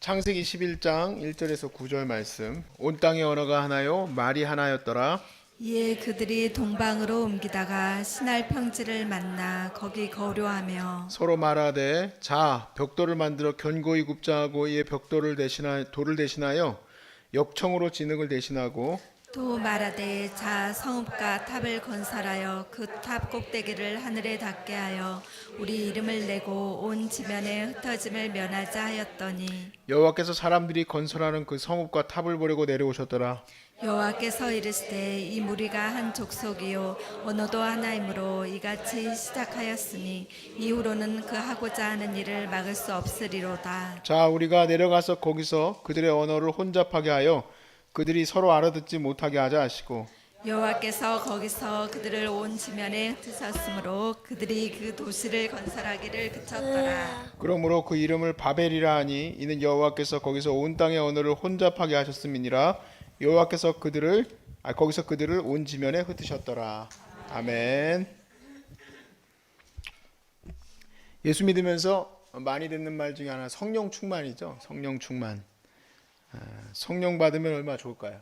창세기 11장 1절에서 9절 말씀. 온 땅의 언어가 하나요 말이 하나였더라. 이에 그들이 동방으로 옮기다가 신할 평지를 만나 거기 거류하며 서로 말하되 자 벽돌을 만들어 견고히 굽자 하고 이에 벽돌을 돌을 대신하여 역청으로 진흙을 대신하고 또 말하되 자 성읍과 탑을 건설하여 그 탑 꼭대기를 하늘에 닿게 하여 우리 이름을 내고 온 지면에 흩어짐을 면하자 하였더니 여호와께서 사람들이 건설하는 그 성읍과 탑을 보려고 내려오셨더라. 여호와께서 이르시되 이 무리가 한 족속이요 언어도 하나이므로 이같이 시작하였으니 이후로는 그 하고자 하는 일을 막을 수 없으리로다. 자 우리가 내려가서 거기서 그들의 언어를 혼잡하게 하여 그들이 서로 알아듣지 못하게 하자 하시고 여호와께서 거기서 그들을 온 지면에 흩으셨으므로 그들이 그 도시를 건설하기를 그쳤더라. 그러므로 그 이름을 바벨이라 하니 이는 여호와께서 거기서 온 땅의 언어를 혼잡하게 하셨음이니라. 여호와께서 거기서 그들을 온 지면에 흩으셨더라. 아멘. 예수 믿으면서 많이 듣는 말 중에 하나 성령 충만이죠. 성령 충만. 성령 받으면 얼마나 좋을까요?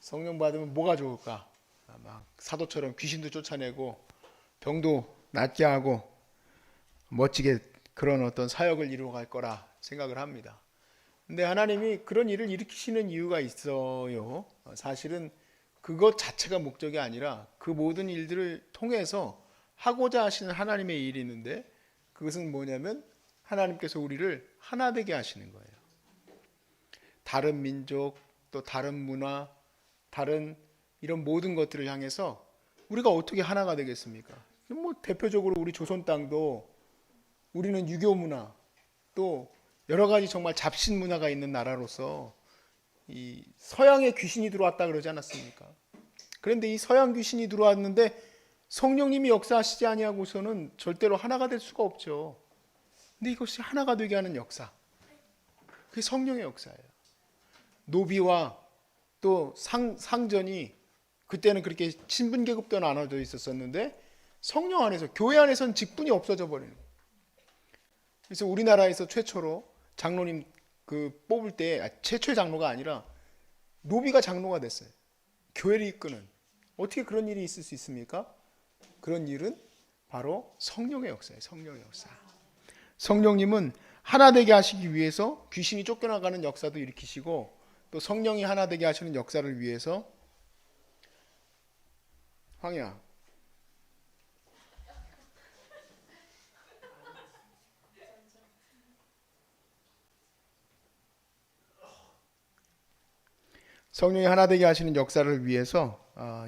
성령 받으면 뭐가 좋을까? 막 사도처럼 귀신도 쫓아내고 병도 낫게 하고 멋지게 그런 어떤 사역을 이루어갈 거라 생각을 합니다. 근데 하나님이 그런 일을 일으키시는 이유가 있어요. 사실은 그것 자체가 목적이 아니라 그 모든 일들을 통해서 하고자 하시는 하나님의 일이 있는데 그것은 뭐냐면 하나님께서 우리를 하나 되게 하시는 거예요. 다른 민족, 또 다른 문화, 다른 이런 모든 것들을 향해서 우리가 어떻게 하나가 되겠습니까? 뭐 대표적으로 우리 조선 땅도 우리는 유교 문화, 또 여러 가지 정말 잡신 문화가 있는 나라로서 이 서양의 귀신이 들어왔다 그러지 않았습니까? 그런데 이 서양 귀신이 들어왔는데 성령님이 역사하시지 아니하고서는 절대로 하나가 될 수가 없죠. 근데 이것이 하나가 되게 하는 역사, 그게 성령의 역사예요. 노비와 또 상전이 그때는 그렇게 신분 계급도 나눠져 있었었는데 성령 안에서 교회 안에서는 직분이 없어져 버리는 거예요. 그래서 우리나라에서 최초로 장로님 뽑을 때 최초의 장로가 아니라 노비가 장로가 됐어요. 교회를 이끄는. 어떻게 그런 일이 있을 수 있습니까? 그런 일은 바로 성령의 역사예요. 성령의 역사. 성령님은 하나 되게 하시기 위해서 귀신이 쫓겨나가는 역사도 일으키시고 또 성령이 하나 되게 하시는 역사를 위해서 황야 성령이 하나 되게 하시는 역사를 위해서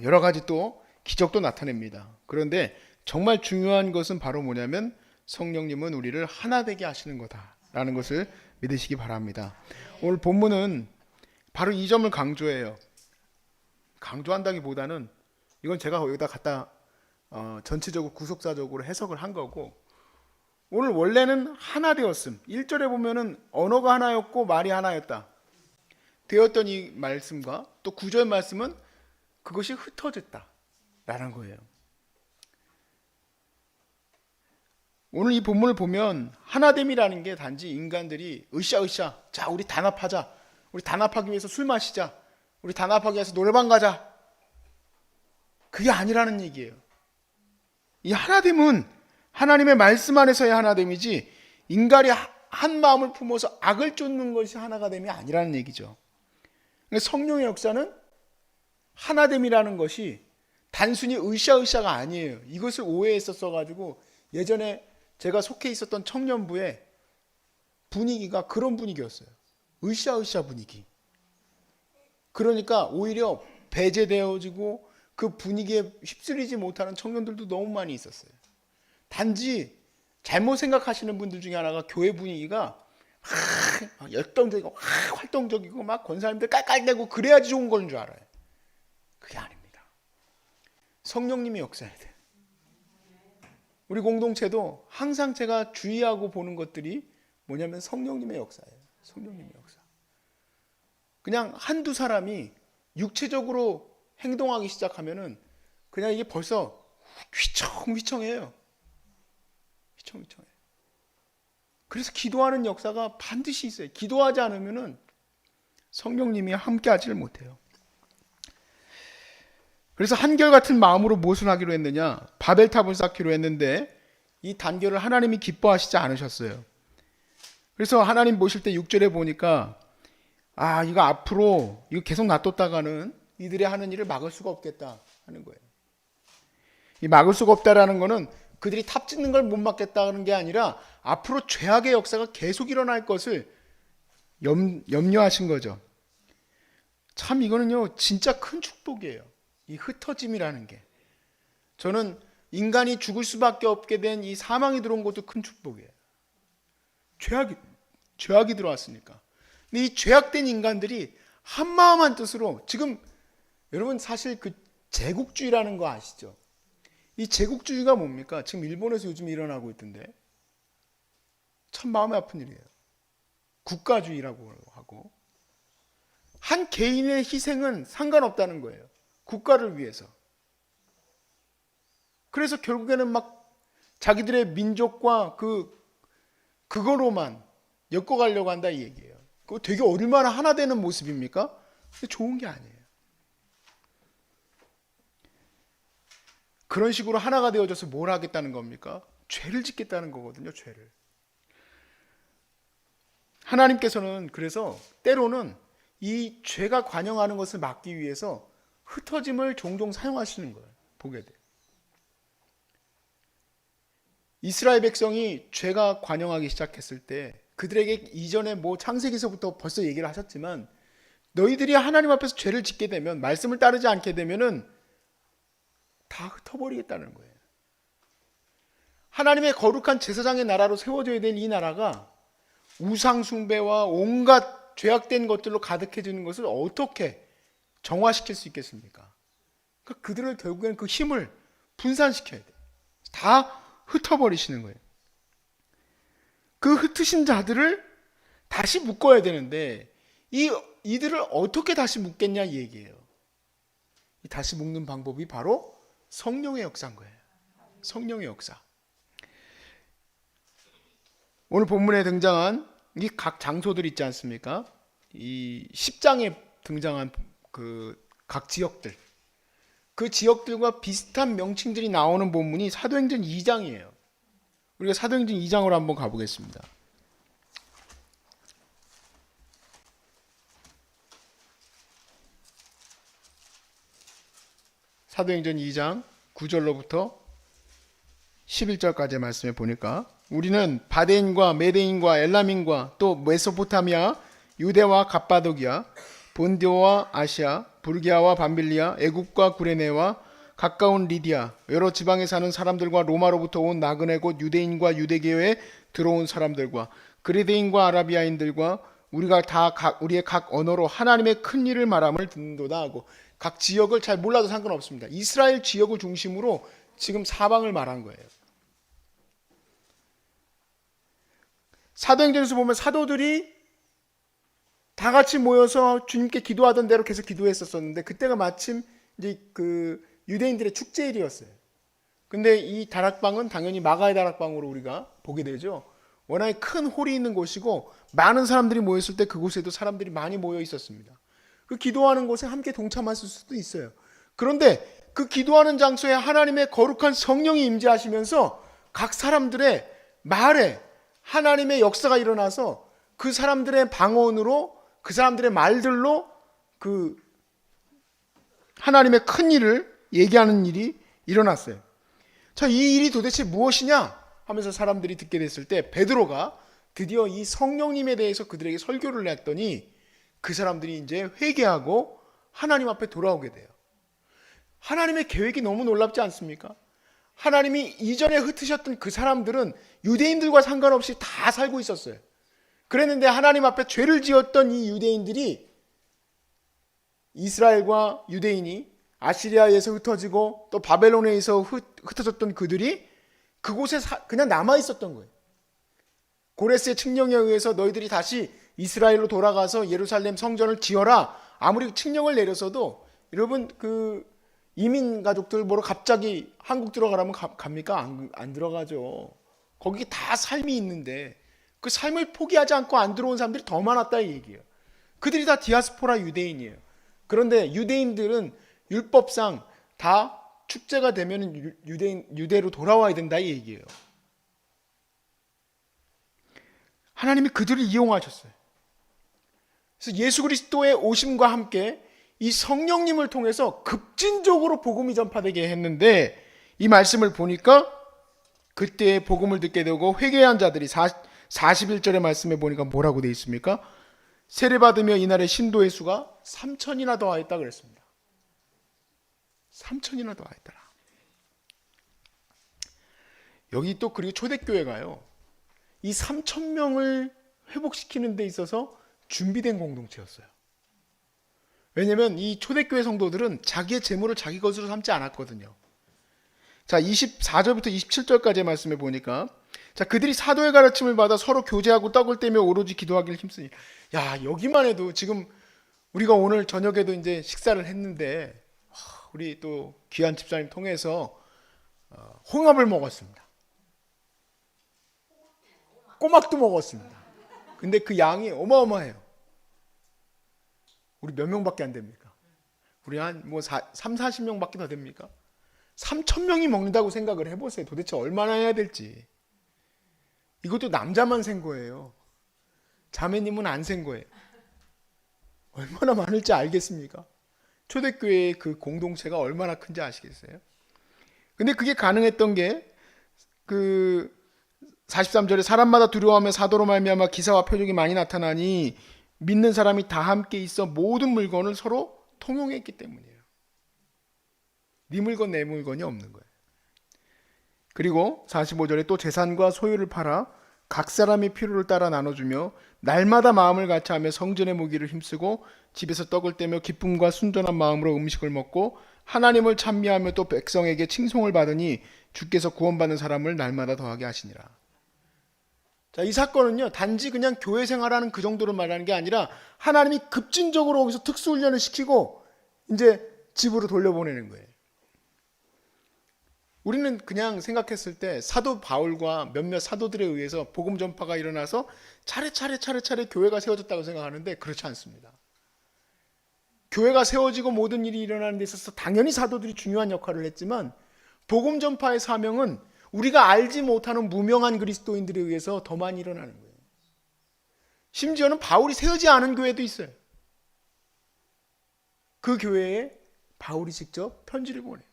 여러 가지 또 기적도 나타냅니다. 그런데 정말 중요한 것은 바로 뭐냐면 성령님은 우리를 하나 되게 하시는 거다라는 것을 믿으시기 바랍니다. 오늘 본문은 바로 이 점을 강조해요. 강조한다기보다는 이건 제가 여기다 갖다 전체적으로 구속사적으로 해석을 한 거고, 오늘 원래는 하나 되었음. 1절에 보면은 언어가 하나였고 말이 하나였다 되었던 이 말씀과 또 9절 말씀은 그것이 흩어졌다라는 거예요. 오늘 이 본문을 보면 하나됨이라는 게 단지 인간들이 으쌰으쌰 자 우리 단합하자, 우리 단합하기 위해서 술 마시자, 우리 단합하기 위해서 노래방 가자, 그게 아니라는 얘기예요. 이 하나됨은 하나님의 말씀 안에서의 하나됨이지 인간이 한 마음을 품어서 악을 쫓는 것이 하나가 됨이 아니라는 얘기죠. 성령의 역사는 하나됨이라는 것이 단순히 으쌰으쌰가 아니에요. 이것을 오해했었어가지고 예전에 제가 속해 있었던 청년부의 분위기가 그런 분위기였어요. 으쌰으쌰 분위기. 그러니까 오히려 배제되어지고 그 분위기에 휩쓸리지 못하는 청년들도 너무 많이 있었어요. 단지 잘못 생각하시는 분들 중에 하나가 교회 분위기가 열정적이고 활동적이고 막 권사님들 깔깔대고 그래야지 좋은 건 줄 알아요. 그게 아닙니다. 성령님이 역사해야 돼요. 우리 공동체도 항상 제가 주의하고 보는 것들이 뭐냐면 성령님의 역사예요. 성령님의 역사. 그냥 한두 사람이 육체적으로 행동하기 시작하면은 그냥 이게 벌써 휘청휘청해요. 휘청휘청해요. 그래서 기도하는 역사가 반드시 있어요. 기도하지 않으면은 성령님이 함께 하지를 못해요. 그래서 한결같은 마음으로 무엇을 하기로 했느냐? 바벨탑을 쌓기로 했는데 이 단결을 하나님이 기뻐하시지 않으셨어요. 그래서 하나님 보실 때 6절에 보니까 이거 앞으로 이거 계속 놔뒀다가는 이들이 하는 일을 막을 수가 없겠다 하는 거예요. 이 막을 수가 없다라는 거는 그들이 탑 짓는 걸 못 막겠다는 게 아니라 앞으로 죄악의 역사가 계속 일어날 것을 염려하신 거죠. 참 이거는요 진짜 큰 축복이에요. 이 흩어짐이라는 게. 저는 인간이 죽을 수밖에 없게 된 이 사망이 들어온 것도 큰 축복이에요. 죄악이 들어왔으니까. 근데 이 죄악된 인간들이 한마음 한뜻으로 지금 여러분 사실 그 제국주의라는 거 아시죠? 이 제국주의가 뭡니까? 지금 일본에서 요즘 일어나고 있던데 참 마음이 아픈 일이에요. 국가주의라고 하고 한 개인의 희생은 상관없다는 거예요. 국가를 위해서. 그래서 결국에는 막 자기들의 민족과 그거로만 엮어가려고 한다 이 얘기예요. 그거 되게 얼마나 하나 되는 모습입니까? 근데 좋은 게 아니에요. 그런 식으로 하나가 되어져서 뭘 하겠다는 겁니까? 죄를 짓겠다는 거거든요. 죄를. 하나님께서는 그래서 때로는 이 죄가 관영하는 것을 막기 위해서 흩어짐을 종종 사용하시는 거예요. 보게 돼요. 이스라엘 백성이 죄가 관영하기 시작했을 때 그들에게 이전에 창세기서부터 벌써 얘기를 하셨지만 너희들이 하나님 앞에서 죄를 짓게 되면 말씀을 따르지 않게 되면은 다 흩어버리겠다는 거예요. 하나님의 거룩한 제사장의 나라로 세워져야 될 이 나라가 우상 숭배와 온갖 죄악된 것들로 가득해지는 것을 어떻게 정화시킬 수 있겠습니까? 그러니까 그들을 결국엔 그 힘을 분산시켜야 돼요. 다 흩어버리시는 거예요. 그 흩으신 자들을 다시 묶어야 되는데 이들을 어떻게 다시 묶겠냐 이 얘기예요. 이 다시 묶는 방법이 바로 성령의 역사인 거예요. 성령의 역사. 오늘 본문에 등장한 이 각 장소들 있지 않습니까? 이 10장에 등장한 그 각 지역들. 그 지역들과 비슷한 명칭들이 나오는 본문이 사도행전 2장이에요. 우리가 사도행전 2장으로 한번 가보겠습니다. 사도행전 2장 9절로부터 11절까지의 말씀에 보니까 우리는 바데인과 메데인과 엘람인과 또 메소포타미아, 유대와 갑바도기아, 본디오와 아시아, 부르기아와 밤빌리아, 애굽과 구레네와 가까운 리디아, 여러 지방에 사는 사람들과 로마로부터 온 나그네 곧 유대인과 유대교에 들어온 사람들과 그리스인과 아라비아인들과 우리의 각 언어로 하나님의 큰 일을 말함을 듣는도다 하고 각 지역을 잘 몰라도 상관없습니다. 이스라엘 지역을 중심으로 지금 사방을 말한 거예요. 사도행전에서 보면 사도들이 다 같이 모여서 주님께 기도하던 대로 계속 기도했었는데 그때가 마침 이제 그 유대인들의 축제일이었어요. 근데 이 다락방은 당연히 마가의 다락방으로 우리가 보게 되죠. 워낙에 큰 홀이 있는 곳이고 많은 사람들이 모였을 때 그곳에도 사람들이 많이 모여 있었습니다. 그 기도하는 곳에 함께 동참했을 수도 있어요. 그런데 그 기도하는 장소에 하나님의 거룩한 성령이 임재하시면서 각 사람들의 말에 하나님의 역사가 일어나서 그 사람들의 방언으로 그 사람들의 말들로 그 하나님의 큰 일을 얘기하는 일이 일어났어요. 자, 이 일이 도대체 무엇이냐 하면서 사람들이 듣게 됐을 때 베드로가 드디어 이 성령님에 대해서 그들에게 설교를 했더니 그 사람들이 이제 회개하고 하나님 앞에 돌아오게 돼요. 하나님의 계획이 너무 놀랍지 않습니까? 하나님이 이전에 흩으셨던 그 사람들은 유대인들과 상관없이 다 살고 있었어요. 그랬는데 하나님 앞에 죄를 지었던 이 유대인들이 이스라엘과 유대인이 아시리아에서 흩어지고 또 바벨론에서 흩어졌던 그들이 그곳에 그냥 남아 있었던 거예요. 고레스의 칙령에 의해서 너희들이 다시 이스라엘로 돌아가서 예루살렘 성전을 지어라. 아무리 칙령을 내렸어도 여러분 그 이민 가족들 보러 갑자기 한국 들어가라면 갑니까? 안 들어가죠. 거기 다 삶이 있는데 그 삶을 포기하지 않고 안 들어온 사람들이 더 많았다 이 얘기예요. 그들이 다 디아스포라 유대인이에요. 그런데 유대인들은 율법상 다 축제가 되면 유대로 돌아와야 된다 이 얘기예요. 하나님이 그들을 이용하셨어요. 그래서 예수 그리스도의 오심과 함께 이 성령님을 통해서 급진적으로 복음이 전파되게 했는데, 이 말씀을 보니까 그때 복음을 듣게 되고 회개한 자들이 41절의 말씀에 보니까 뭐라고 되어 있습니까? 세례받으며 이날의 신도의 수가 3,000이나 더하였다 그랬습니다. 3,000이나 더하였더라. 여기 또 그리고 초대교회가요, 이 3,000명을 회복시키는 데 있어서 준비된 공동체였어요. 왜냐하면 이 초대교회 성도들은 자기의 재물을 자기 것으로 삼지 않았거든요. 자, 24절부터 27절까지의 말씀에 보니까, 자, 그들이 사도의 가르침을 받아 서로 교제하고 떡을 떼며 오로지 기도하기를 힘쓰니. 야, 여기만 해도 지금 우리가 오늘 저녁에도 이제 식사를 했는데, 우리 또 귀한 집사님 통해서 홍합을 먹었습니다. 꼬막도 먹었습니다. 근데 그 양이 어마어마해요. 우리 몇 명밖에 안 됩니까? 우리 한 30-40명밖에 더 됩니까? 3,000명이 먹는다고 생각을 해보세요. 도대체 얼마나 해야 될지. 이것도 남자만 센 거예요. 자매님은 안 센 거예요. 얼마나 많을지 알겠습니까? 초대교회의 그 공동체가 얼마나 큰지 아시겠어요? 근데 그게 가능했던 게, 43절에 사람마다 두려워하며 사도로 말미암아 기사와 표적이 많이 나타나니 믿는 사람이 다 함께 있어 모든 물건을 서로 통용했기 때문이에요. 네 물건 내 물건이 없는 거예요. 그리고 45절에 또 재산과 소유를 팔아 각 사람의 필요를 따라 나눠주며 날마다 마음을 같이하며 성전의 무기를 힘쓰고 집에서 떡을 떼며 기쁨과 순전한 마음으로 음식을 먹고 하나님을 찬미하며 또 백성에게 칭송을 받으니 주께서 구원받는 사람을 날마다 더하게 하시니라. 자, 이 사건은요, 단지 그냥 교회 생활하는 그 정도를 말하는 게 아니라 하나님이 급진적으로 거기서 특수훈련을 시키고 이제 집으로 돌려보내는 거예요. 우리는 그냥 생각했을 때 사도 바울과 몇몇 사도들에 의해서 복음 전파가 일어나서 차례차례 교회가 세워졌다고 생각하는데 그렇지 않습니다. 교회가 세워지고 모든 일이 일어나는 데 있어서 당연히 사도들이 중요한 역할을 했지만, 복음 전파의 사명은 우리가 알지 못하는 무명한 그리스도인들에 의해서 더 많이 일어나는 거예요. 심지어는 바울이 세우지 않은 교회도 있어요. 그 교회에 바울이 직접 편지를 보내요.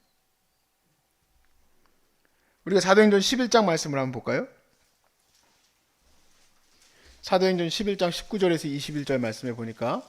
우리가 사도행전 11장 말씀을 한번 볼까요? 사도행전 11장 19절에서 21절 말씀에 보니까,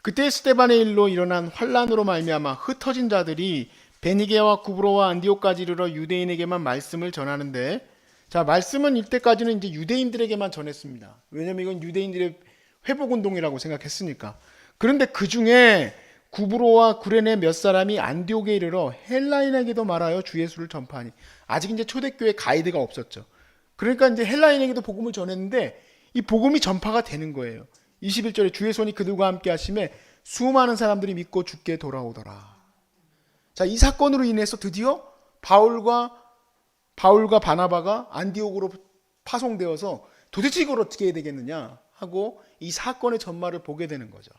그때 스데반의 일로 일어난 환란으로 말미암아 흩어진 자들이 베니게와 구브로와 안디옥까지 이르러 유대인에게만 말씀을 전하는데, 자, 말씀은 이때까지는 이제 유대인들에게만 전했습니다. 왜냐하면 이건 유대인들의 회복 운동이라고 생각했으니까. 그런데 그 중에 구브로와 구레네 몇 사람이 안디옥에 이르러 헬라인에게도 말하여 주 예수를 전파하니. 아직 이제 초대교회 가이드가 없었죠. 그러니까 이제 헬라인에게도 복음을 전했는데 이 복음이 전파가 되는 거예요. 21절에 주의 손이 그들과 함께 하심에 수많은 사람들이 믿고 주께 돌아오더라. 자, 이 사건으로 인해서 드디어 바울과 바나바가 안디옥으로 파송되어서 도대체 이걸 어떻게 해야 되겠느냐 하고 이 사건의 전말을 보게 되는 거죠.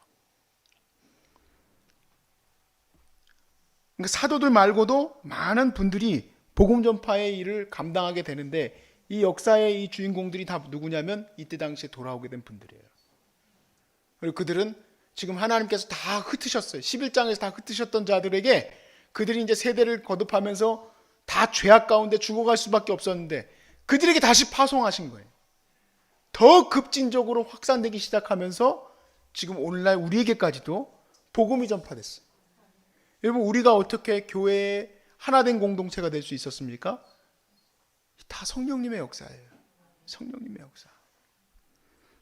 그러니까 사도들 말고도 많은 분들이 복음 전파의 일을 감당하게 되는데, 이 역사의 이 주인공들이 다 누구냐면 이때 당시에 돌아오게 된 분들이에요. 그리고 그들은 지금 하나님께서 다 흩으셨어요. 11장에서 다 흩으셨던 자들에게 그들이 이제 세대를 거듭하면서 다 죄악 가운데 죽어갈 수밖에 없었는데 그들에게 다시 파송하신 거예요. 더 급진적으로 확산되기 시작하면서 지금 오늘날 우리에게까지도 복음이 전파됐어요. 여러분, 우리가 어떻게 교회의 하나된 공동체가 될 수 있었습니까? 다 성령님의 역사예요. 성령님의 역사.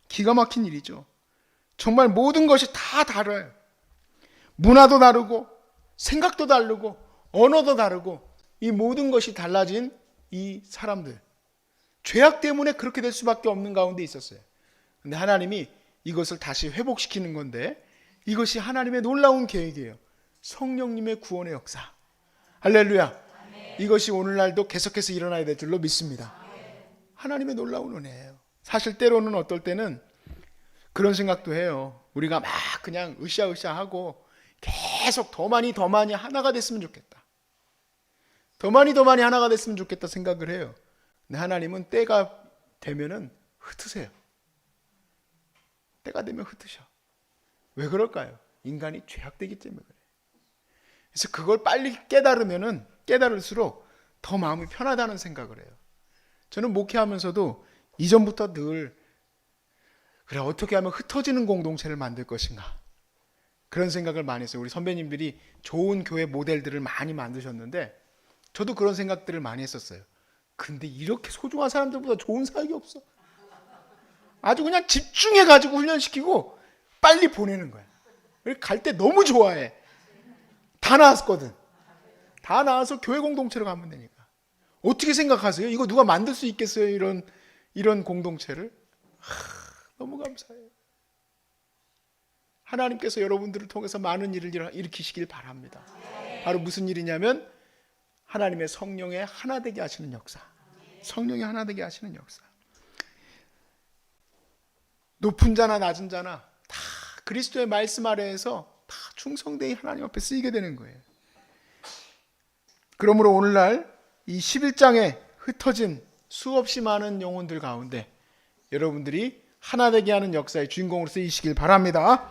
기가 막힌 일이죠. 정말 모든 것이 다 다르요. 문화도 다르고 생각도 다르고 언어도 다르고 이 모든 것이 달라진 이 사람들. 죄악 때문에 그렇게 될 수밖에 없는 가운데 있었어요. 근데 하나님이 이것을 다시 회복시키는 건데, 이것이 하나님의 놀라운 계획이에요. 성령님의 구원의 역사. 할렐루야. 이것이 오늘날도 계속해서 일어나야 될 줄로 믿습니다. 하나님의 놀라운 은혜예요. 사실 때로는 어떨 때는 그런 생각도 해요. 우리가 막 그냥 으쌰으쌰하고 계속 더 많이 하나가 됐으면 좋겠다. 더 많이 하나가 됐으면 좋겠다 생각을 해요. 근데 하나님은 때가 되면은 흩으세요. 때가 되면 흩으셔. 왜 그럴까요? 인간이 죄악되기 때문에 그래요. 그래서 그걸 빨리 깨달을수록 더 마음이 편하다는 생각을 해요. 저는 목회하면서도 이전부터 늘 그래 어떻게 하면 흩어지는 공동체를 만들 것인가 그런 생각을 많이 했어요. 우리 선배님들이 좋은 교회 모델들을 많이 만드셨는데 저도 그런 생각들을 많이 했었어요. 근데 이렇게 소중한 사람들보다 좋은 사역이 없어. 아주 그냥 집중해가지고 훈련시키고 빨리 보내는 거야. 갈 때 너무 좋아해. 다 나왔거든. 다 나와서 교회 공동체로 가면 되니까. 어떻게 생각하세요? 이거 누가 만들 수 있겠어요? 이런 공동체를? 너무 감사해요. 하나님께서 여러분들을 통해서 많은 일을 일으키시길 바랍니다. 바로 무슨 일이냐면 하나님의 성령의 하나 되게 하시는 역사. 성령의 하나 되게 하시는 역사. 높은 자나 낮은 자나 다 그리스도의 말씀 아래에서 다 충성되이 하나님 앞에 쓰이게 되는 거예요. 그러므로 오늘날 이 11장에 흩어진 수없이 많은 영혼들 가운데 여러분들이 하나 되게 하는 역사의 주인공으로 쓰이시길 바랍니다.